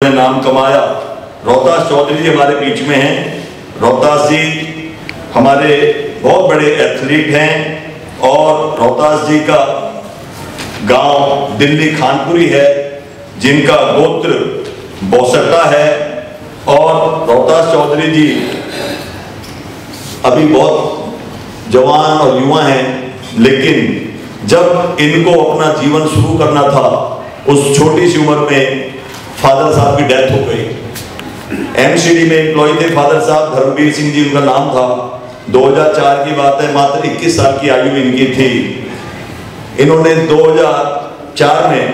नाम कमाया। रोहतास चौधरी जी हमारे बीच में हैं। रोहतास जी हमारे बहुत बड़े एथलीट हैं और रोहतास जी का गांव दिल्ली खानपुरी है, जिनका गोत्र बोसट्टा है। और रोहतास चौधरी जी अभी बहुत जवान और युवा हैं, लेकिन जब इनको अपना जीवन शुरू करना था, उस छोटी सी उम्र में फादर साहब की डेथ हो गई। एमसीडी में एम्प्लॉय थे फादर साहब, धर्मवीर सिंह जी उनका नाम था। 2004 की बात है, मात्र 21 साल की आयु इनकी थी। इन्होंने 2004 में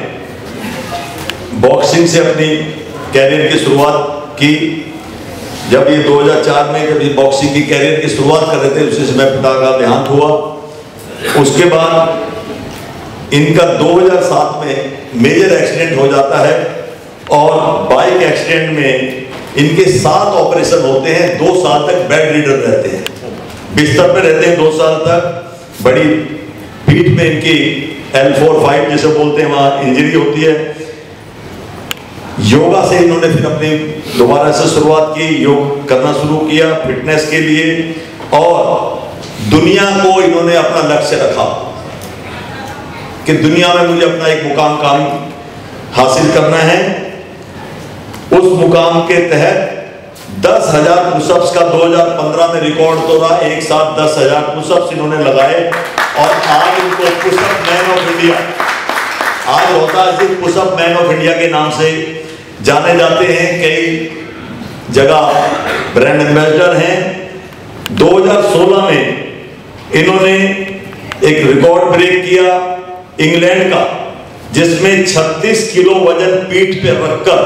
बॉक्सिंग से अपनी कैरियर की शुरुआत की। जब ये 2004 में जब ये बॉक्सिंग की कैरियर की शुरुआत कर रहे थे, उसी समय पिता का देहांत हुआ। उसके बाद इनका 2007 में मेजर एक्सीडेंट हो जाता है और बाइक एक्सीडेंट में इनके 7 ऑपरेशन होते हैं। 2 साल तक बेड रिडर रहते हैं, बिस्तर पे रहते हैं 2 साल तक। बड़ी पीठ में इनकी L4-5 जैसे बोलते हैं, वहां इंजरी होती है। योगा से इन्होंने फिर अपनी दोबारा से शुरुआत की, योग करना शुरू किया फिटनेस के लिए, और दुनिया को इन्होंने अपना लक्ष्य रखा कि दुनिया में मुझे अपना एक मुकाम हासिल करना है। उस मुकाम के तहत 10,000 पुशअप्स का 2015 में रिकॉर्ड तोड़ा। एक साथ 10,000 पुशअप्स इन्होंने लगाए और आज इनको पुशअप मैन ऑफ इंडिया, आज रोहतास जी पुशअप मैन ऑफ इंडिया के नाम से जाने जाते हैं। कई जगह ब्रांड एम्बेसडर हैं। 2016 में इन्होंने एक रिकॉर्ड ब्रेक किया इंग्लैंड का, जिसमें 36 किलो वजन पीठ पे रखकर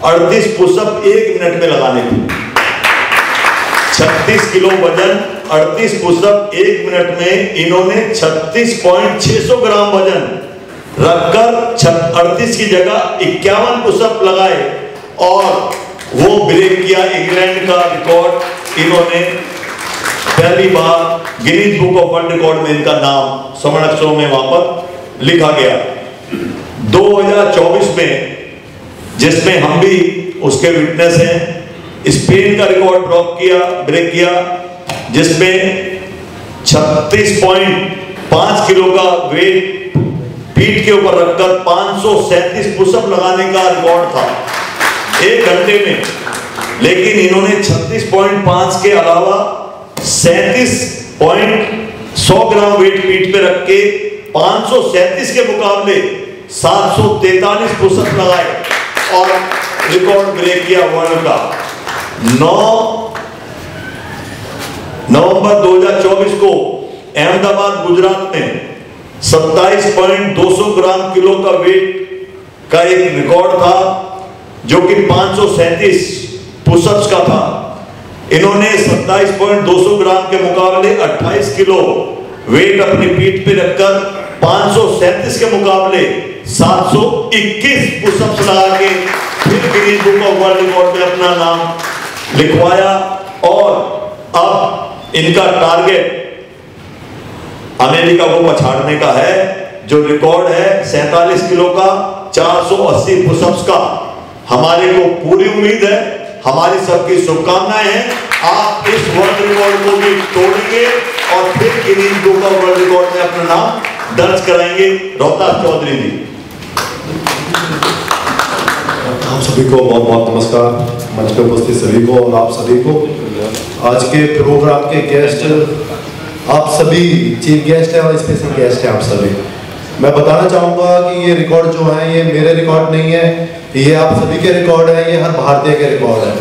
38 पुशअप 1 मिनट में लगाने थे। 36 किलो वजन 38 पुशअप 1 मिनट में इन्होंने 36.600 ग्राम वजन रखकर 38 की जगह 51 पुशअप लगाए और वो ब्रेक किया। इंग्लैंड का रिकॉर्ड इन्होंने पहली बार Guinness book of world record में इनका नाम स्वर्ण अक्षरों में वहां पर लिखा गया। 2024 में, जिसमें हम भी उसके विटनेस हैं, स्पेन का रिकॉर्ड ब्रेक किया, जिसमें 36.5 किलो का वेट पीठ के ऊपर रखकर 537 पुशअप लगाने का रिकॉर्ड था 1 घंटे में। लेकिन इन्होंने 36.5 के अलावा 37.100 ग्राम वेट पीठ पे रख के 537 के मुकाबले 743 पुशअप लगाए और रिकॉर्ड ब्रेक किया वर्ल्ड का। 9 नवंबर 2024 को अहमदाबाद गुजरात में 27.200 ग्राम किलो का वेट का एक रिकॉर्ड था, जो कि 537 पुशअप्स का था। इन्होंने 27.200 ग्राम के मुकाबले 28 किलो वेट अपनी पीठ पे रखकर 537 के मुकाबले 721 पुशअप्स लगा के फिर Guinness book of world record में अपना नाम लिखवाया। और अब इनका टारगेट अमेरिका को पछाड़ने का है, जो रिकॉर्ड है 47 किलो का 480 पुशअप्स का। हमारे को पूरी उम्मीद है, हमारी सबकी शुभकामनाएं हैं, आप इस वर्ल्ड रिकॉर्ड को भी तोड़ेंगे और फिर Guinness book of world record में अपना नाम दर्ज कराएंगे। रोहतास चौधरी जी। आप सभी को बहुत बहुत नमस्कार। मंच पे उपस्थित सभी को और आप सभी को, आज के प्रोग्राम के गेस्ट आप सभी, चीफ गेस्ट हैं और स्पेशल गेस्ट हैं आप सभी। मैं बताना चाहूँगा कि ये रिकॉर्ड जो है, ये मेरे रिकॉर्ड नहीं है, ये आप सभी के रिकॉर्ड है, ये हर भारतीय के रिकॉर्ड है।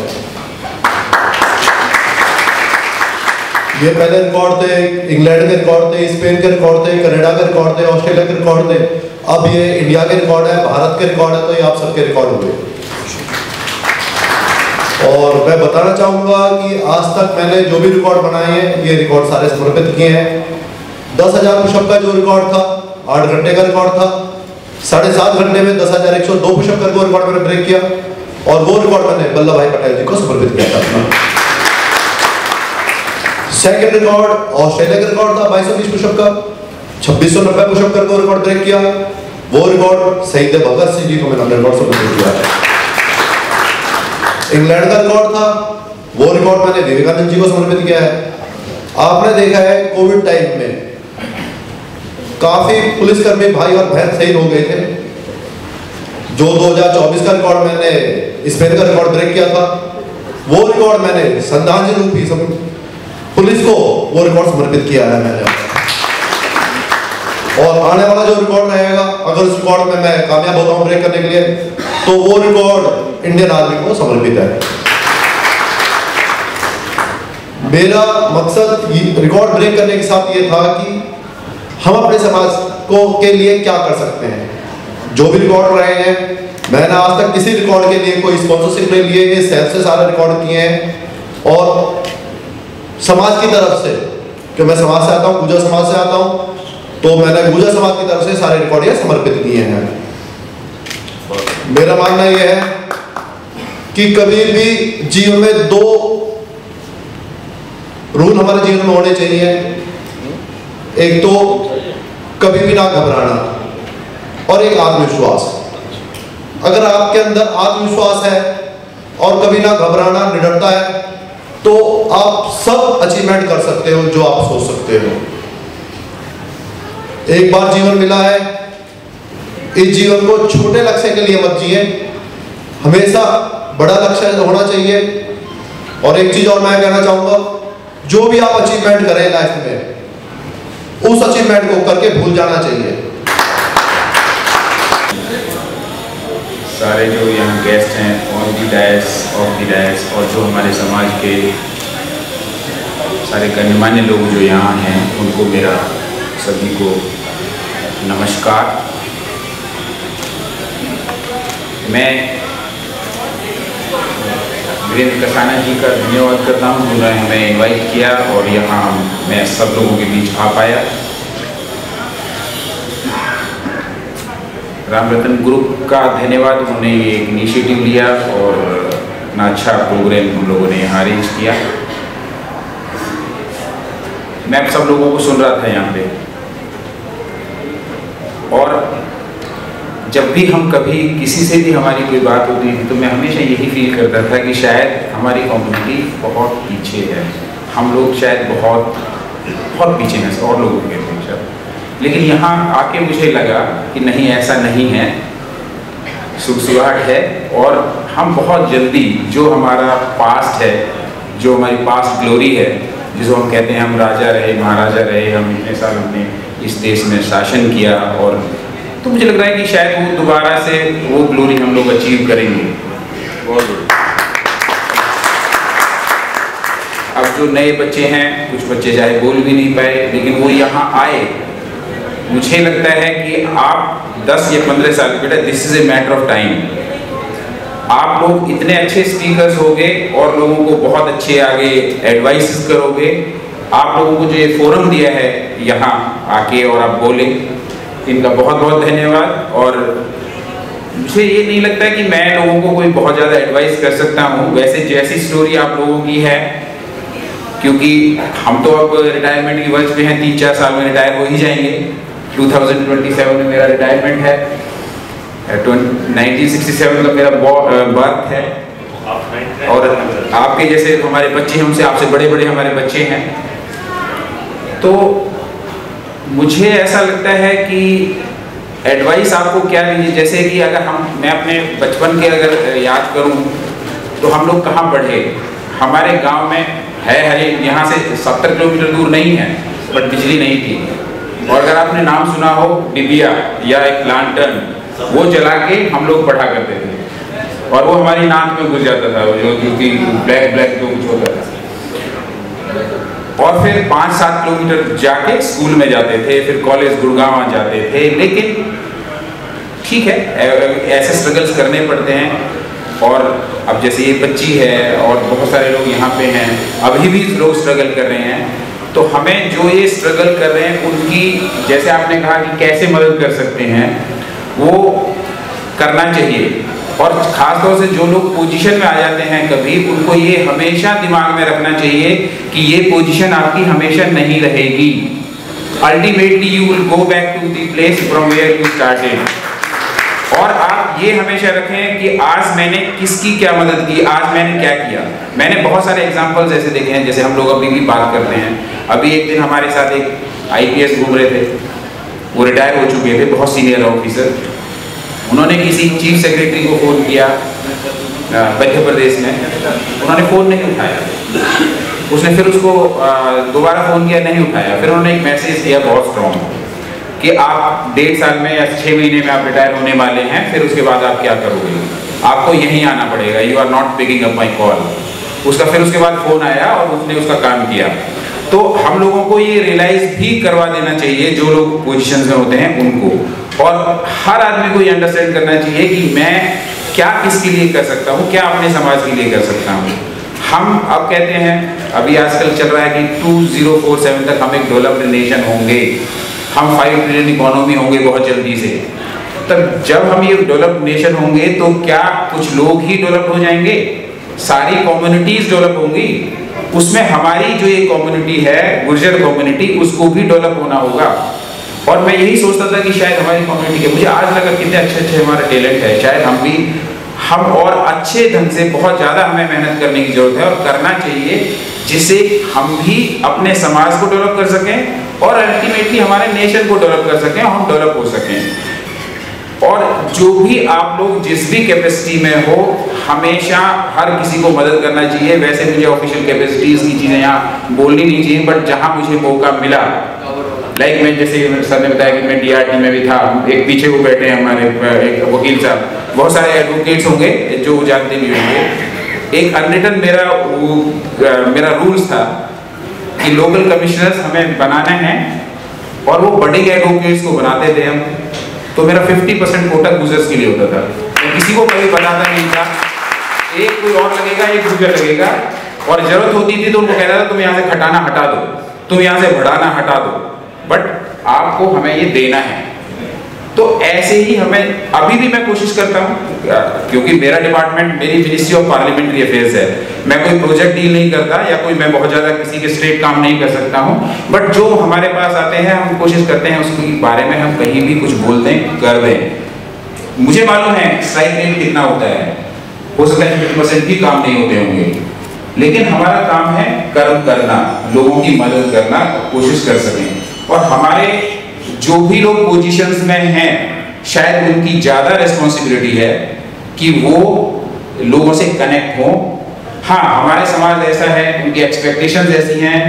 ये पहले रिकॉर्ड थे, इंग्लैंड के रिकॉर्ड थे, स्पेन के रिकॉर्ड थे, कनाडा के रिकॉर्ड थे, ऑस्ट्रेलिया के रिकॉर्ड थे। अब ये इंडिया के रिकॉर्ड है, भारत के रिकॉर्ड है, तो ये आप सबके रिकॉर्ड हुए। और मैं बताना चाहूँगा कि आज तक मैंने जो भी रिकॉर्ड बनाए हैं, ये रिकॉर्ड सारे समर्पित किए हैं। 10,000 पुशअप का जो रिकॉर्ड था 8 घंटे का रिकॉर्ड था। 7.5 घंटे में 10,102 पुशअप का रिकॉर्ड मैंने ब्रेक किया, और वो रिकॉर्ड मैंने वल्लभ भाई पटेल जी को समर्पित किया था। सेकंड रिकॉर्ड ऑस्ट्रेलिया का रिकॉर्ड था 2220 पुशअप का, 2690 पुशअप करके रिकॉर्ड ब्रेक किया। वो रिकॉर्ड शहीद भगत सिंह जी को मैंने रिकॉर्ड समर्पित किया है। इंग्लैंड का रिकॉर्ड था, वो रिकॉर्ड मैंने विवेकानंद जी को समर्पित किया है। आपने देखा है कोविड टाइम में काफी पुलिसकर्मी भाई और बहन शहीद हो गए थे। जो 2024 का रिकॉर्ड मैंने स्पेन का रिकॉर्ड ब्रेक किया था, वो रिकॉर्ड मैंने श्रद्धांजलि रूपी पुलिस को वो रिकॉर्ड समर्पित किया है मैंने। और आने वाला जो रिकॉर्ड रहेगा, अगर उस रिकॉर्ड में मैं कामयाब होता हूं ब्रेक करने के लिए, तो वो रिकॉर्ड इंडियन आर्मी को समर्पित है। मेरा मकसद रिकॉर्ड ब्रेक करने के साथ ये था कि हम अपने समाज को के लिए क्या कर सकते हैं। जो भी रिकॉर्ड रहे हैं, मैंने आज तक किसी रिकॉर्ड के लिए कोई स्पॉन्सरशिप नहीं लिए, सेल्फ से सारे रिकॉर्ड किए हैं। और समाज की तरफ से, कि मैं समाज से आता हूँ, गुर्जर समाज से आता हूँ, तो मैंने गुर्जर समाज की तरफ से सारे रिकॉर्ड ये समर्पित किए हैं। मेरा मानना यह है कि कभी भी जीवन में 2 रूल हमारे जीवन में होने चाहिए। एक तो कभी भी ना घबराना, और एक आत्मविश्वास। अगर आपके अंदर आत्मविश्वास है और कभी ना घबराना, निडरता है, तो आप सब अचीवमेंट कर सकते हो जो आप सोच सकते हो। एक बार जीवन मिला है, इस जीवन को छोटे लक्ष्य के लिए मत जिए, हमेशा बड़ा लक्ष्य होना चाहिए। और एक चीज और मैं कहना चाहूंगा, जो भी आप अचीवमेंट करें लाइफ में, उस अचीवमेंट को करके भूल जाना चाहिए। सारे जो यहाँ गेस्ट हैं, on the dais, off the dais, और जो हमारे समाज के सारे गणमान्य लोग जो यहाँ हैं, उनको मेरा सभी को नमस्कार। मैं वीरेंद्र कसाना जी का धन्यवाद करता हूँ, उन्होंने हमें इनवाइट किया और यहाँ मैं सब लोगों के बीच आ पाया। रामरतन ग्रुप का धन्यवाद, उन्होंने ये एक इनिशिएटिव लिया और इतना अच्छा प्रोग्राम हम लोगों ने यहाँ अरेंज किया। मैं आप सब लोगों को सुन रहा था यहाँ पे, और जब भी हम कभी किसी से भी हमारी कोई बात होती थी, तो मैं हमेशा यही फील करता था कि शायद हमारी कम्युनिटी बहुत पीछे है, हम लोग शायद बहुत पीछे हैं और लोगों के अपेक्षा। लेकिन यहाँ आके मुझे लगा कि नहीं, ऐसा नहीं है, सुखसुहाट है। और हम बहुत जल्दी जो हमारा पास्ट है, जो हमारी पास्ट ग्लोरी है, जिसको हम कहते हैं हम राजा रहे, महाराजा रहे, हम इतने साल हमने इस देश में शासन किया, और तो मुझे लग रहा है कि शायद वो दोबारा से वो ग्लोरी हम लोग अचीव करेंगे। अब जो नए बच्चे हैं, कुछ बच्चे चाहे बोल भी नहीं पाए, लेकिन वो यहाँ आए। मुझे लगता है कि आप 10 या 15 साल, बेटा this is a matter of time, आप लोग इतने अच्छे स्पीकर्स होंगे और लोगों को बहुत अच्छे आगे एडवाइस करोगे। आप लोगों को जो ये फोरम दिया है यहाँ आके और आप बोले, इनका बहुत बहुत धन्यवाद। और मुझे ये नहीं लगता है कि मैं लोगों को कोई बहुत ज़्यादा एडवाइस कर सकता हूँ, वैसे जैसी स्टोरी आप लोगों की है, क्योंकि हम तो अब रिटायरमेंट की वर्ष में हैं, 3-4 साल में रिटायर हो ही जाएंगे। 2027 में मेरा रिटायरमेंट है, 1967 का मेरा बर्थ है, और आपके जैसे हमारे बच्चे हैं, उनसे आपसे बड़े बड़े हमारे बच्चे हैं। तो मुझे ऐसा लगता है कि एडवाइस आपको क्या लीजिए, जैसे कि अगर मैं अपने बचपन के अगर याद करूं, तो हम लोग कहाँ पढ़े, हमारे गांव में है हरे, यहाँ से 70 किलोमीटर दूर नहीं है, बट बिजली नहीं थी। और अगर आपने नाम सुना हो डिबिया या एक लालटेन, वो जला के हम लोग पढ़ा करते थे, और वो हमारी नाक में घुस जाता था, जो क्योंकि ब्लैक जो कुछ होता था। और फिर 5-7 किलोमीटर जाके स्कूल में जाते थे, फिर कॉलेज गुड़गांव जाते थे। लेकिन ठीक है, ऐसे स्ट्रगल्स करने पड़ते हैं। और अब जैसे ये बच्ची है और बहुत सारे लोग यहाँ पे हैं, अभी भी लोग स्ट्रगल कर रहे हैं, तो हमें जो ये स्ट्रगल कर रहे हैं उनकी, जैसे आपने कहा कि कैसे मदद कर सकते हैं, वो करना चाहिए। और ख़ासतौर से जो लोग पोजीशन में आ जाते हैं कभी, उनको ये हमेशा दिमाग में रखना चाहिए कि ये पोजीशन आपकी हमेशा नहीं रहेगी। Ultimately you will go back to the place from where you started. और आप ये हमेशा रखें कि आज मैंने किसकी क्या मदद की, आज मैंने क्या किया। मैंने बहुत सारे एग्जाम्पल्स ऐसे देखे हैं, जैसे हम लोग अभी भी बात करते हैं। अभी एक दिन हमारे साथ एक IPS घूम रहे थे, वो रिटायर हो चुके थे, बहुत सीनियर ऑफिसर। उन्होंने किसी चीफ सेक्रेटरी को फ़ोन किया मध्य प्रदेश में, उन्होंने फ़ोन नहीं उठाया। उसने फिर उसको दोबारा फ़ोन किया, नहीं उठाया। फिर उन्होंने एक मैसेज दिया बहुत स्ट्रॉन्ग कि आप 1.5 साल में या 6 महीने में आप रिटायर होने वाले हैं, फिर उसके बाद आप क्या करोगे, आपको यहीं आना पड़ेगा, you are not picking up my call. उसका फिर उसके बाद फ़ोन आया और उसने उसका काम किया। तो हम लोगों को ये रियलाइज़ भी करवा देना चाहिए, जो लोग पोजीशंस में होते हैं उनको, और हर आदमी को ये अंडरस्टैंड करना चाहिए कि मैं क्या किसके लिए कर सकता हूँ, क्या अपने समाज के लिए कर सकता हूँ। हम अब कहते हैं, अभी आजकल चल रहा है कि 2047 तक हम एक डेवलप्ड नेशन होंगे, हम 5 ट्रिलियन इकोनॉमी होंगे बहुत जल्दी से। तब जब हम ये डेवलप्ड नेशन होंगे तो क्या कुछ लोग ही डेवलप हो जाएंगे, सारी कम्युनिटीज डेवलप होंगी? उसमें हमारी जो ये कम्युनिटी है, गुर्जर कम्युनिटी, उसको भी डेवलप होना होगा। और मैं यही सोचता था कि शायद हमारी कम्युनिटी के, मुझे आज लगा कितने अच्छे हमारे टैलेंट है, शायद हम और अच्छे ढंग से, बहुत ज़्यादा हमें मेहनत करने की जरूरत है और करना चाहिए, जिससे हम भी अपने समाज को डेवलप कर सकें और अल्टीमेटली हमारे नेशन को डेवलप कर सकें, हम डेवलप हो सकें। और जो भी आप लोग जिस भी कैपेसिटी में हो, हमेशा हर किसी को मदद करना चाहिए। वैसे मुझे ऑफिशियल कैपेसिटीज की चीज़ें यहाँ बोलनी नहीं चाहिए, बट जहाँ मुझे मौका मिला, लाइक मैं जैसे सर ने बताया कि मैं DRT में भी था, एक पीछे वो बैठे हैं हमारे एक वकील साहब, बहुत सारे एडवोकेट्स होंगे जो जानते भी होंगे। एक अनरिटन मेरा रूल्स था कि लोकल कमिश्नर्स हमें बनाने हैं और वो बड़े एडवोकेट्स को बनाते थे हम, तो मेरा 50% कोटा गुजर्स के लिए होता था। मैं किसी को कभी बताता नहीं था, एक कोई और लगेगा, एक गुजर लगेगा, और जरूरत होती थी तो उनको कहता था तुम यहाँ से खटाना हटा दो, तुम यहाँ से बढ़ाना हटा दो, बट आपको हमें ये देना है। तो ऐसे ही हमें अभी भी मैं कोशिश करता हूँ, क्योंकि मेरा डिपार्टमेंट, मेरी मिनिस्ट्री ऑफ पार्लियामेंट्री अफेयर्स है, मैं कोई प्रोजेक्ट डील नहीं करता या कोई मैं बहुत ज़्यादा किसी के स्ट्रेट काम नहीं कर सकता हूँ, बट जो हमारे पास आते हैं हम कोशिश करते हैं उसके बारे में हम कहीं भी कुछ बोल दें, कर दें। मुझे मालूम है स्ट्राइक रेट कितना होता है, हो सकता है 50% भी काम नहीं होते होंगे, लेकिन हमारा काम है कर्म करना, लोगों की मदद करना, कोशिश कर सकें। और हमारे जो भी लोग पोजीशंस में हैं, शायद उनकी ज़्यादा रिस्पॉन्सिबिलिटी है कि वो लोगों से कनेक्ट हों। हाँ, हमारे समाज ऐसा है, उनकी एक्सपेक्टेशंस ऐसी हैं,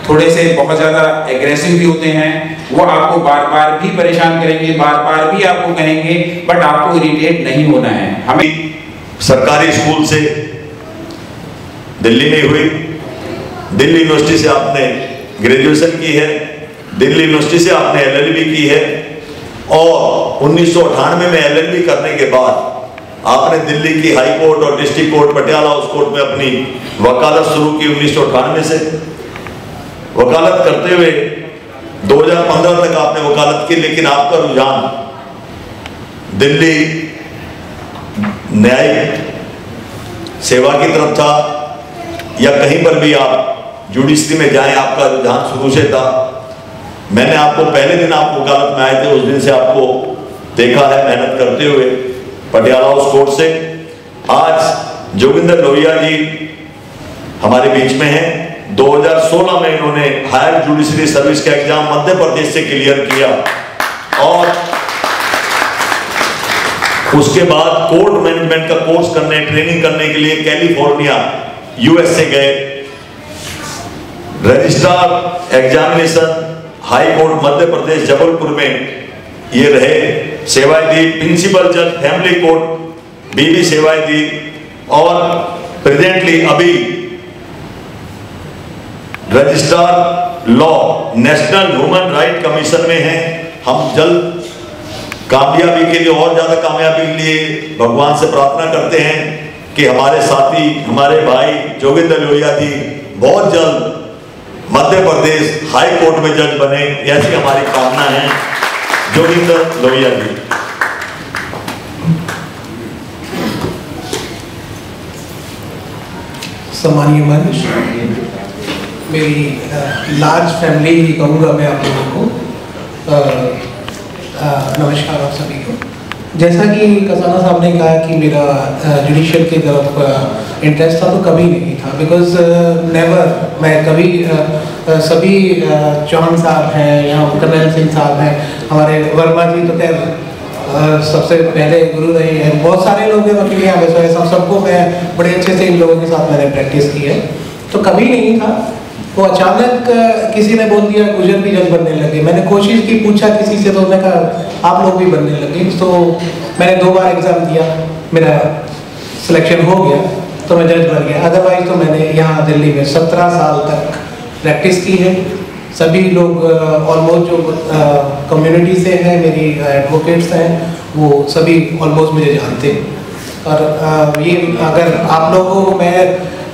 थोड़े से बहुत ज़्यादा एग्रेसिव भी होते हैं, वो आपको बार बार भी परेशान करेंगे, बार बार भी आपको कहेंगे, बट आपको इरिटेट नहीं होना है। हमें सरकारी स्कूल से दिल्ली में हुई, दिल्ली यूनिवर्सिटी से आपने ग्रेजुएशन की है, दिल्ली यूनिवर्सिटी से आपने LLB की है, और 1998 में LLB करने के बाद आपने दिल्ली की हाई कोर्ट और district court, Patiala house court में अपनी वकालत शुरू की 1998 से। वकालत करते हुए 2015 तक आपने वकालत की, लेकिन आपका रुझान दिल्ली न्यायिक सेवा की तरफ था, या कहीं पर भी आप जुडिशरी में जाएं, आपका रुझान शुरू से था। मैंने आपको पहले दिन आप वकालत में आए थे, उस दिन से आपको देखा है मेहनत करते हुए पटियाला हाउस कोर्ट से। आज जोगिंदर लोहिया जी हमारे बीच में हैं। 2016 में इन्होंने हायर जुडिशरी सर्विस का एग्जाम मध्य प्रदेश से क्लियर किया, और उसके बाद कोर्ट मैनेजमेंट का कोर्स करने, ट्रेनिंग करने के लिए कैलिफोर्निया USA गए। Registrar examination high court Madhya Pradesh Jabalpur में ये रहे, सेवाएं दी। प्रिंसिपल जज फैमिली कोर्ट भी सेवाएं दी, और प्रेजेंटली अभी registrar law national human right commission में हैं। हम जल्द कामयाबी के लिए, और ज्यादा कामयाबी के लिए भगवान से प्रार्थना करते हैं कि हमारे साथी, हमारे भाई जोगिंदर लोहिया जी बहुत जल्द मध्य प्रदेश हाई कोर्ट में जज बने, ऐसी हमारी कामना है। जोगिंदर लोहिया जी। सम्मानीय मंच, मेरी लार्ज फैमिली ही कहूँगा मैं आप लोगों को। नमस्कार आप सभी को। जैसा कि कसाना साहब ने कहा कि मेरा जुडिशियल की तरफ इंटरेस्ट था, तो कभी नहीं था, बिकॉज नेवर मैं कभी सभी चौहान साहब हैं या कर्नल सिंह साहब हैं, हमारे वर्मा जी तो खैर सबसे पहले गुरु रहे हैं, बहुत सारे लोग हैं वकील यहाँ वैसे सबको मैं बड़े अच्छे से इन लोगों के साथ मैंने प्रैक्टिस की है, तो कभी नहीं था। वो अचानक किसी ने बोल दिया गुजर भी जज बनने लगे। मैंने कोशिश की, पूछा किसी से, तो उन्होंने कहा आप लोग भी बनने लगे। तो मैंने 2 बार एग्ज़ाम दिया, मेरा सिलेक्शन हो गया तो मैं जज बन गया। अदरवाइज तो मैंने यहाँ दिल्ली में 17 साल तक प्रैक्टिस की है। सभी लोग ऑलमोस्ट जो कम्युनिटी से हैं, मेरी एडवोकेट्स हैं, वो सभी ऑलमोस्ट मुझे जानते हैं। और ये अगर आप लोगों को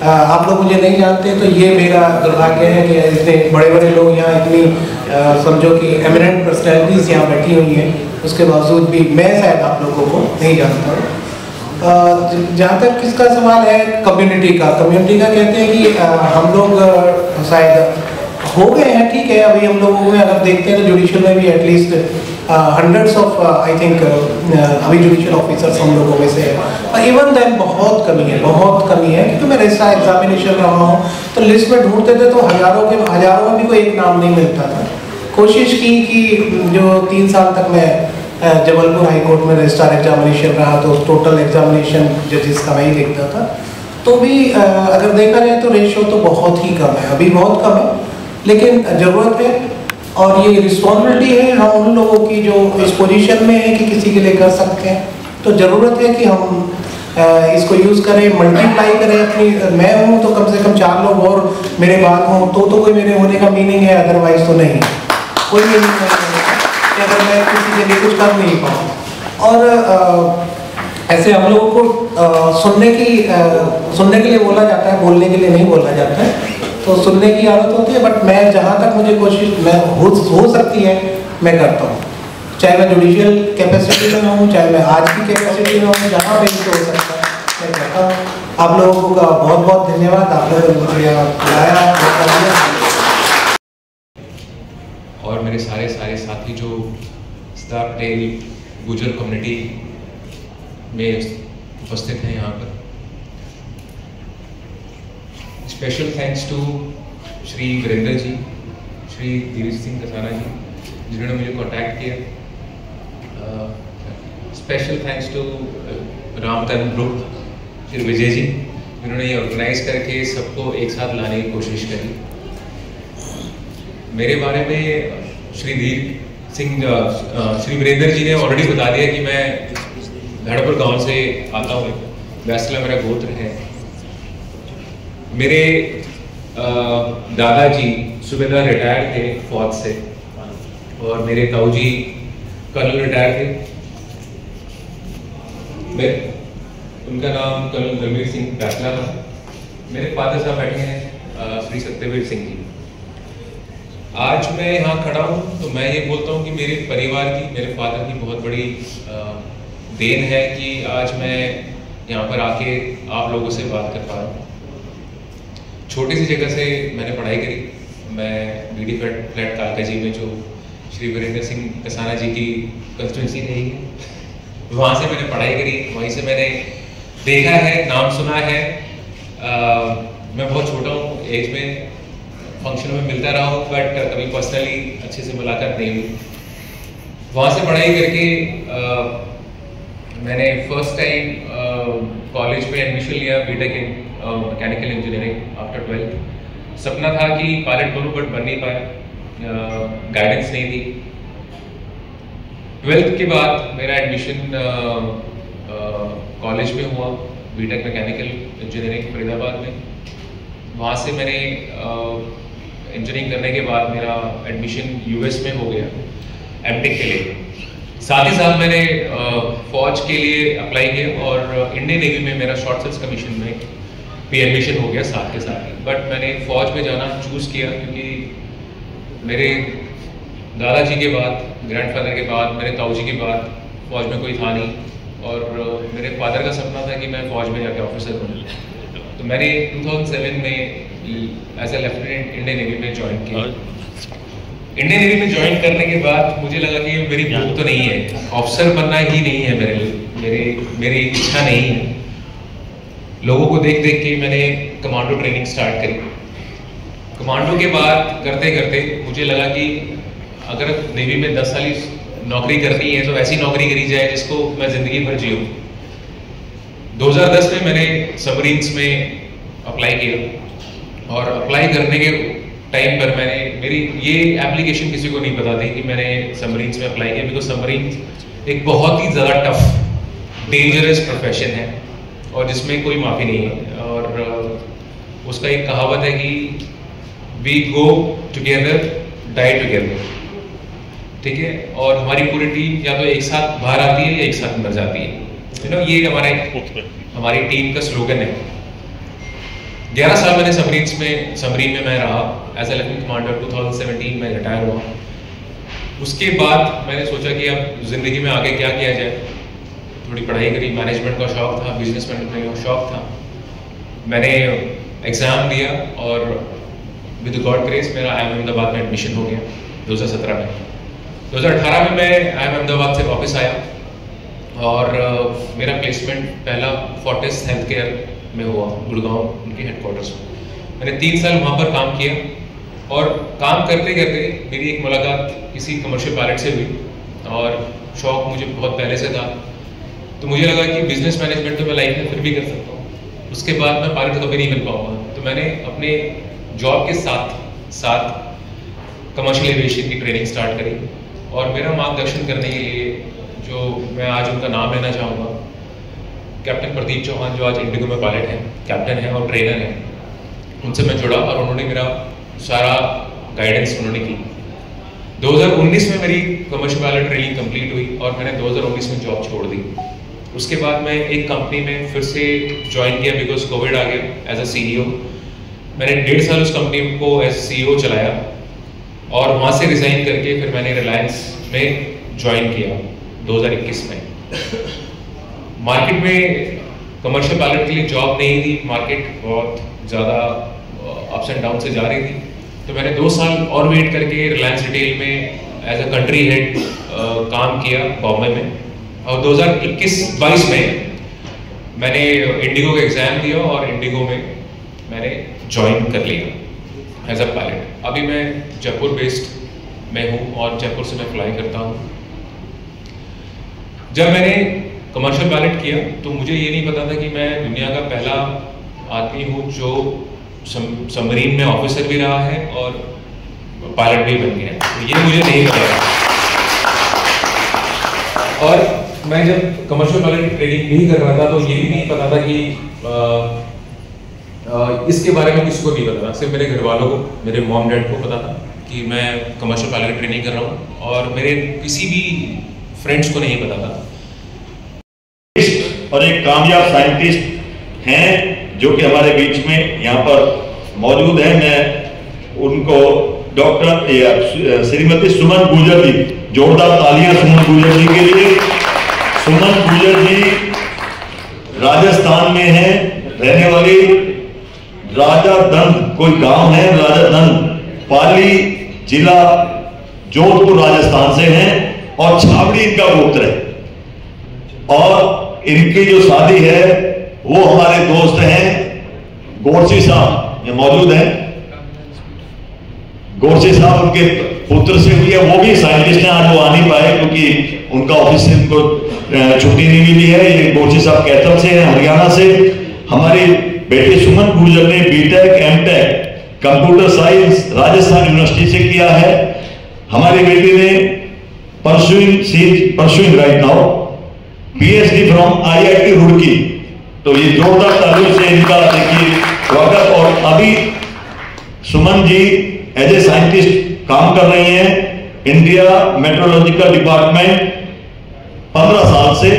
आप लोग मुझे नहीं जानते तो ये मेरा दुर्भाग्य है कि इतने बड़े बड़े लोग यहाँ, इतनी समझो कि एमिनेंट पर्सनैलिटीज़ यहाँ बैठी हुई हैं, उसके बावजूद भी मैं शायद आप लोगों को नहीं जानता हूँ। जहाँ तक किसका सवाल है कम्युनिटी का कहते हैं कि हम लोग शायद हो गए हैं, ठीक है। अभी हम लोगों में अगर देखते हैं तो जुडिशियल में भी at least hundreds of I think अभी जुडिशियल ऑफिसर्स हम लोगों में से है। इवन देन बहुत कमी है क्योंकि मैं रजिस्ट्रार एग्जामिनेशन रहा हूँ, तो लिस्ट में ढूंढते थे तो हज़ारों में भी कोई एक नाम नहीं मिलता था। कोशिश की कि जो 3 साल तक मैं जबलपुर हाई कोर्ट में रजिस्ट्रार एग्जामिनेशन रहा, तो टोटल एग्जामिनेशन जजेस का मैं ही देखता था, तो भी अगर देखा जाए तो रेशियो तो बहुत ही कम है, अभी बहुत कम है। लेकिन ज़रूरत है और ये रिस्पॉन्सिबिलिटी है हम उन लोगों की जो इस पोजीशन में है कि किसी के लिए कर सकते हैं, तो ज़रूरत है कि हम इसको यूज़ करें, मल्टीप्लाई करें अपनी। मैं हूँ तो कम से कम 4 लोग और मेरे बाद हों तो कोई मेरे होने का मीनिंग है, अदरवाइज तो नहीं, कोई मीनिंग नहीं है कि अगर मैं किसी के लिए कुछ कर नहीं पाऊँ। और ऐसे हम लोगों को सुनने के लिए बोला जाता है, बोलने के लिए नहीं बोला जाता है, तो सुनने की आदत होती है। बट मैं जहाँ तक मुझे कोशिश मैं हो सकती है मैं करता हूँ, चाहे मैं जुडिशियल कैपेसिटी में हूँ, चाहे मैं आज की कैपेसिटी में हूँ, जहाँ पे भी हो सकता है मैं करता हूँ। आप लोगों का बहुत बहुत धन्यवाद, आप लोगों ने मुझे यहाँ बुलाया। और मेरे सारे साथी जो सरदार पटेल गुजर कम्युनिटी में उपस्थित हैं यहाँ पर, special thanks to Shri Virendra ji, Shri Dheeraj Singh Kasana ji जिन्होंने मुझे कांटेक्ट किया। Special thanks to Ramtan group, Shri Vijay ji जिन्होंने ये ऑर्गेनाइज करके सबको एक साथ लाने की कोशिश करी। मेरे बारे में श्री वीरेंद्र जी ने ऑलरेडी बता दिया कि मैं धड़पुर गांव से आता हूँ, वैसला मेरा गोत्र है। मेरे दादाजी सूबेदार रिटायर थे फौज से, और मेरे ताऊ जी कर्नल रिटायर थे। उनका नाम कर्नल धर्मवीर सिंह वैसला था। मेरे फादर साहब बैठे हैं श्री सत्यवीर सिंह जी। आज मैं यहाँ खड़ा हूँ तो मैं ये बोलता हूँ कि मेरे परिवार की, मेरे फादर की बहुत बड़ी देन है कि आज मैं यहाँ पर आके आप लोगों से बात कर पा रहा हूँ। छोटी सी जगह से मैंने पढ़ाई करी। मैं बीडी फ्लैट कालकाजी में जो श्री वीरेंद्र सिंह कसाना जी की कंस्टिट्यूंसी रही है, वहाँ से मैंने पढ़ाई करी, वहीं से मैंने देखा है, नाम सुना है। मैं बहुत छोटा हूँ एज में, फंक्शन में मिलता रहा हूँ, बट कभी पर्सनली अच्छे से मुलाकात नहीं हुई। वहाँ से पढ़ाई करके मैंने फर्स्ट टाइम कॉलेज में एडमिशन लिया, B Tech in mechanical engineering after 12th। सपना था कि पायलट बनूं, बट बन नहीं पाया, गाइडेंस नहीं थी। 12th के बाद मेरा एडमिशन कॉलेज में हुआ, बीटेक मैकेनिकल इंजीनियरिंग फरीदाबाद में। वहाँ से मैंने इंजीनियरिंग करने के बाद मेरा एडमिशन यूएस में हो गया एमटेक के लिए। साथ ही साथ मैंने फौज के लिए अप्लाई किया और इंडियन नेवी में मेरा शॉर्ट सर्विस कमीशन में भी एडमिशन हो गया साथ के साथ ही। बट मैंने फौज में जाना चूज़ किया क्योंकि मेरे दादाजी के बाद, ग्रैंडफादर के बाद, मेरे ताऊ जी के बाद फौज में कोई था नहीं, और मेरे फादर का सपना था कि मैं फौज में जाकर ऑफिसर बनूँ। तो मैंने 2007 में as a lieutenant Indian Navy में ज्वाइन किया। इंडियन नेवी में ज्वाइन करने के बाद मुझे लगा कि मेरी भूख तो नहीं है, ऑफिसर बनना ही नहीं है मेरे लिए, मेरी इच्छा नहीं है। लोगों को देख देख के मैंने कमांडो ट्रेनिंग स्टार्ट करी। कमांडो के बाद करते करते मुझे लगा कि अगर नेवी में 10 साल नौकरी करनी है तो ऐसी नौकरी करी जाए जिसको मैं ज़िंदगी भर जीऊँ। 2010 में मैंने सबमरीन्स में अप्लाई किया और अप्लाई करने के टाइम पर मेरी ये एप्लीकेशन किसी को नहीं पता थी कि मैंने सबमरीन्स में अप्लाई किया, बिकॉज सबमरीन्स एक बहुत ही ज़्यादा टफ डेंजरस प्रोफेशन है और जिसमें कोई माफ़ी नहीं है। और उसका एक कहावत है कि we go together die together, ठीक है। और हमारी पूरी टीम या तो एक साथ बाहर आती है या एक साथ मर जाती है, ये हमारी टीम का स्लोगन है। 11 साल मैंने सबमरीन में मैं रहा एज ए लेफ्टिनेंट कमांडर। 2017 में रिटायर हुआ। उसके बाद मैंने सोचा कि अब ज़िंदगी में आगे क्या किया जाए। थोड़ी पढ़ाई करी, मैनेजमेंट का शौक था, बिजनेस मैनेजमेंट का शौक था। मैंने एग्ज़ाम दिया और विद गॉड ग्रेस मेरा IIM अहमदाबाद में एडमिशन हो गया 2017 में। 2018 में मैं IIM अहमदाबाद से वापस आया और मेरा प्लेसमेंट पहला फोर्टिस हेल्थ केयर में हुआ, गुड़गांव उनके हेडक्वार्टर्स में। मैंने 3 साल वहाँ पर काम किया और काम करते करते मेरी एक मुलाकात किसी कमर्शियल पायलट से हुई और शौक मुझे बहुत पहले से था, तो मुझे लगा कि बिजनेस मैनेजमेंट तो मैं लाइफ में फिर भी कर सकता हूँ, उसके बाद मैं पायलट कभी नहीं बन पाऊँगा। तो मैंने अपने जॉब के साथ साथ कमर्शियल एविएशन की ट्रेनिंग स्टार्ट करी और मेरा मार्गदर्शन करने के लिए, जो मैं आज उनका नाम लेना चाहूँगा, कैप्टन प्रदीप चौहान, जो आज इंडिगो में पायलट हैं, कैप्टन हैं और ट्रेनर हैं, उनसे मैं जुड़ा और उन्होंने मेरा सारा गाइडेंस उन्होंने की। 2019 में मेरी कमर्शियल पायलट ट्रेनिंग कंप्लीट हुई और मैंने 2019 में जॉब छोड़ दी। उसके बाद मैं एक कंपनी में फिर से ज्वाइन किया बिकॉज कोविड आ गया एज अ CEO। मैंने 1.5 साल उस कंपनी को एज CEO चलाया और वहाँ से रिज़ाइन करके फिर मैंने रिलायंस में ज्वाइन किया 2021 में। मार्केट में कमर्शियल पायलट के लिए जॉब नहीं थी, मार्केट बहुत ज़्यादा अप्स एंड डाउन से जा रही थी, तो मैंने 2 साल और वेट करके रिलायंस रिटेल में एज अ कंट्री हेड काम किया बॉम्बे में। और 2021-22 में मैंने इंडिगो का एग्ज़ाम दिया और इंडिगो में मैंने ज्वाइन कर लिया एज अ पायलट। अभी मैं जयपुर बेस्ड में हूँ और जयपुर से मैं फ्लाई करता हूँ। जब मैंने कमर्शियल पायलट किया तो मुझे ये नहीं पता था कि मैं दुनिया का पहला आदमी हूँ जो सबमरीन में ऑफिसर भी रहा है और पायलट भी बन गया, ये मुझे नहीं पता था। और मैं जब कमर्शियल पायलट की ट्रेनिंग नहीं कर रहा था तो ये भी नहीं पता था कि इसके बारे में किसी को नहीं पता था। सिर्फ मेरे घर वालों को, मेरे मॉम डैड को पता था कि मैं कमर्शियल पायलट की ट्रेनिंग कर रहा हूँ और मेरे किसी भी फ्रेंड्स को नहीं पता था। और एक कामयाब साइंटिस्ट हैं जो कि हमारे बीच में यहाँ पर मौजूद हैं। मैं उनको डॉक्टर श्रीमती सुमन गुर्जर जी, जोरदार तालियां सुमन गुर्जर जी के लिए। सुमन गुर्जर जी राजस्थान में हैं, रहने वाली राजादंड कोई गांव है, राजादंड पाली जिला जोधपुर राजस्थान से हैं और छावड़ी इनका गोत्र है। और इनकी जो शादी है वो हमारे दोस्त हैं गोरसी साहब, ये मौजूद हैं। गोरसी साहब उनके पुत्र से हुई है, वो भी साइंटिस्ट हैं। आज वो आ नहीं पाए क्योंकि उनका ऑफिस से उनको छुट्टी नहीं मिली है। ये गोरसी साहब कैथल से हैं, हरियाणा से। हमारी बेटी सुमन गुर्जर ने BTech M.Tech computer science Rajasthan university से किया है। हमारी बेटी ने pursuing right now PhD from IIT Roorkee. तो ये जोरदार तालियों से इनका देखिए स्वागत। और अभी Suman ji as a scientist काम कर रही हैं इंडिया मेट्रोलॉजिकल डिपार्टमेंट 15 साल से,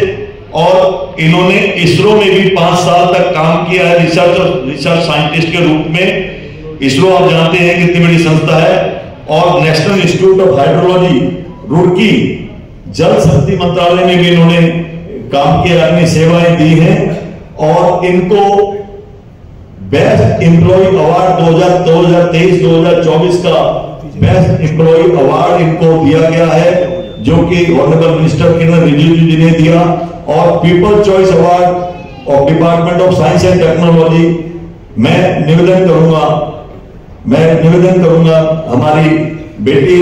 और इन्होंने इसरो में भी 5 साल तक काम किया है रिसर्च साइंटिस्ट के रूप में। इसरो आप जानते हैं कितनी बड़ी संस्था है। और national institute of hydrology Roorkee, जल शक्ति मंत्रालय में भी इन्होंने काम किया, अपनी सेवाएं दी हैं। और इनको बेस्ट एम्प्लॉय अवार्ड 2023-2024 का बेस्ट एम्प्लॉय अवार्ड इनको दिया गया है, जो कि ऑनरेबल मिनिस्टर किरण रिजिजू जी ने दिया, और people choice award of department of science and technology. मैं निवेदन करूंगा हमारी बेटी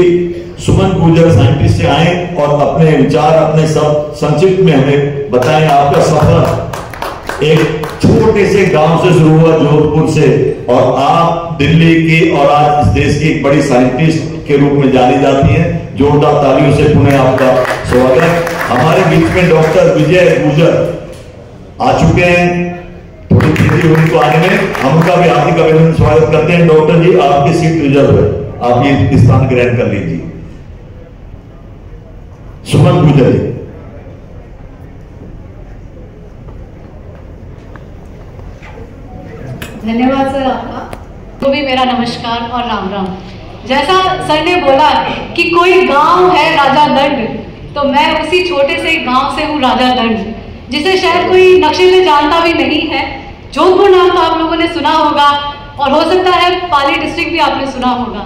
सुमन गुर्जर साइंटिस्ट से आए और अपने विचार अपने सब संक्षिप्त में हमें बताएं। आपका सफर एक छोटे से गांव से शुरू हुआ, जोधपुर से, और आप दिल्ली की और आज इस देश की एक बड़ी साइंटिस्ट के रूप में जानी जाती हैं। जोरदार तालियों से पुनः आपका स्वागत। हमारे बीच में डॉक्टर विजय गुर्जर आ चुके हैं, थोड़ी देरी हुई उनको आने में, हम उनका भी हार्दिक अभिनंदन स्वागत करते हैं। डॉक्टर जी, आपकी सीट रिजर्व है, आप ये स्थान ग्रहण कर लीजिए। सुमन गुर्जर जी। धन्यवाद सर आपका। तो भी मेरा नमस्कार और राम राम। जैसा सर ने बोला कि कोई गांव है राजा दंड, तो मैं उसी छोटे से गांव से हूँ राजा दंड, जिसे शायद कोई नक्शे में जानता भी नहीं है। जोधपुर नाम तो आप लोगों ने सुना होगा, और हो सकता है पाली डिस्ट्रिक्ट भी आपने सुना होगा,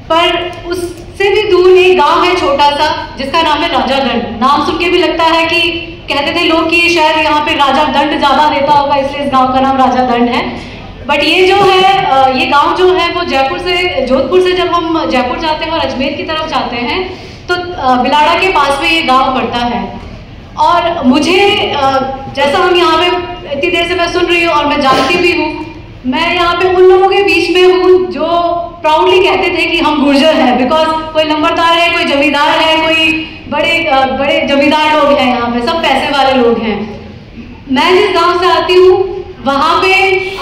पर उससे भी दूर एक गांव है छोटा सा, जिसका नाम है राजा दंड। नाम सुन के भी लगता है कि कहते थे लोग कि शायद यहाँ पे राजा दंड ज्यादा रहता होगा, इसलिए इस गांव का नाम राजा दंड है। बट ये जो है, ये गांव जो है वो जोधपुर से जब हम जयपुर जाते हैं और अजमेर की तरफ जाते हैं, तो बिलाड़ा के पास में ये गांव पड़ता है। और मुझे जैसा हम यहाँ पे इतनी देर से मैं सुन रही हूँ और मैं जानती भी हूँ, मैं यहाँ पे उन लोगों के बीच में हूँ जो प्राउडली कहते थे कि हम गुर्जर हैं, बिकॉज कोई नंबरदार है, कोई जमींदार है, कोई बड़े जमींदार लोग हैं, यहाँ पे सब पैसे वाले लोग हैं। मैं जिस गांव से आती हूँ वहाँ पे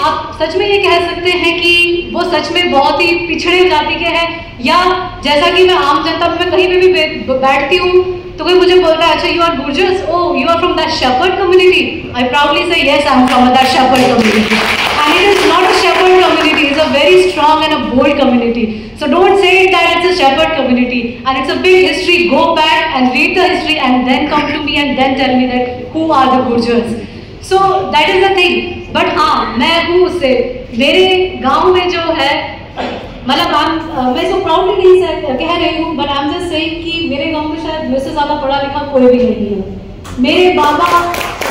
आप सच में ये कह सकते हैं कि वो सच में बहुत ही पिछड़े जाति के हैं, या जैसा कि मैं आम जनता में कहीं पे भी बैठती हूँ तो कोई मुझे बोल रहा है अच्छा you are Gurjars, oh you are from that shepherd community, I proudly say yes I am from that shepherd community, and it is not a shepherd community, it's a very strong and a bold community, so don't say that it's a shepherd community, and it's a big history, go back and read the history and then come to me and then tell me that who are the Gurjars, so that is the thing. But हाँ, मैं हूँ उससे, मेरे गांव में जो है, मतलब मैं इसको प्राउडली नहीं कह रही हूँ, but I am just saying कि मेरे गांव में शायद मुझसे ज्यादा पढ़ा लिखा कोई भी नहीं है। मेरे बाबा,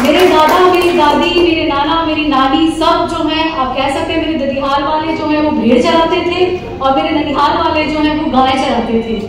मेरे दादा, मेरी दादी, मेरे नाना, मेरी नानी, सब जो हैं आप कह सकते हैं, मेरे ददिहाल वाले जो हैं वो भेड़ चराते थे, और मेरे ननिहाल वाले जो हैं वो गाय चराते थे।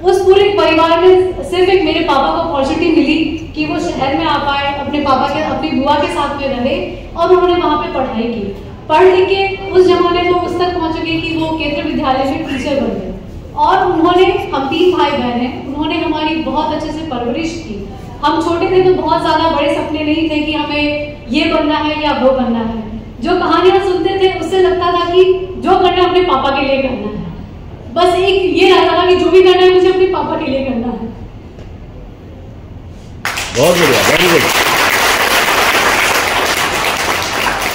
उस पूरे परिवार में सिर्फ एक मेरे पापा को अपॉर्चुनिटी मिली कि वो शहर में आ पाए, अपने पापा के, अपनी बुआ के साथ में रहे, और उन्होंने वहाँ पे पढ़ाई की। पढ़ लिख के उस जमाने में उस तक पहुँच गए कि वो केंद्रीय विद्यालय में टीचर बन गए, और उन्होंने, हम 3 भाई बहन हैं, उन्होंने हमारी बहुत अच्छे से परवरिश की। हम छोटे थे तो बहुत ज़्यादा बड़े सपने नहीं थे कि हमें ये बनना है या वो बनना है। जो कहानियाँ सुनते थे उससे लगता था कि जो करना है अपने पापा के लिए करना है, बस एक ये रहता था कि जो भी करना है मुझे अपने पापा के लिए करना है। बहुत बढ़िया, very good.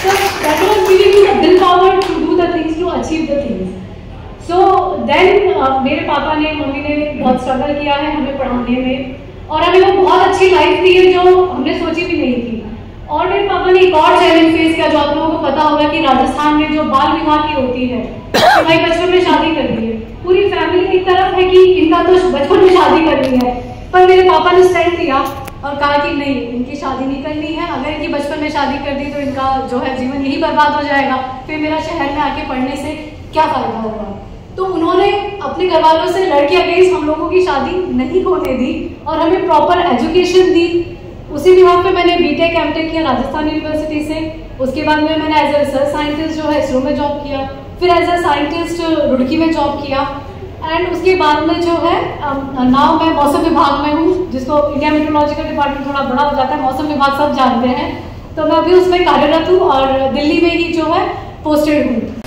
So that was giving me the willpower to do the things, to achieve the things. So then मेरे पापा ने, मम्मी ने बहुत स्ट्रगल किया है हमें पढ़ाने में, और हमें वो बहुत अच्छी लाइफ दी है जो हमने सोची भी नहीं थी। और मेरे पापा ने एक और चैलेंज फेस किया, जो आप लोगों को पता होगा कि राजस्थान में जो बाल विवाह की होती है, भाई बचपन में शादी कर दी है, पूरी फैमिली एक तरफ है कि इनका तो बचपन में शादी करनी है, पर मेरे पापा ने स्टैंड लिया और कहा कि नहीं, इनकी शादी नहीं करनी है, अगर इनकी बचपन में शादी कर दी तो इनका जो है जीवन यही बर्बाद हो जाएगा, फिर मेरा शहर में आके पढ़ने से क्या फायदा होगा। तो उन्होंने अपने घर वालों से लड़के अगेंस्ट हम लोगों की शादी नहीं होने दी और हमें प्रॉपर एजुकेशन दी। उसी विभाग पे मैंने बीटेक एमटेक किया राजस्थान यूनिवर्सिटी से। उसके बाद में मैंने एज ए रिसर्च साइंटिस्ट जो है इसरो में जॉब किया, फिर एज ए साइंटिस्ट रुड़की में जॉब किया, एंड उसके बाद में जो है नाउ मैं मौसम विभाग में हूँ, जिसको इंडिया मेट्रोलॉजिकल डिपार्टमेंट थोड़ा बड़ा हो जाता है, मौसम विभाग सब जानते हैं, तो मैं अभी उसमें कार्यरत हूँ और दिल्ली में ही जो है पोस्टेड हूँ।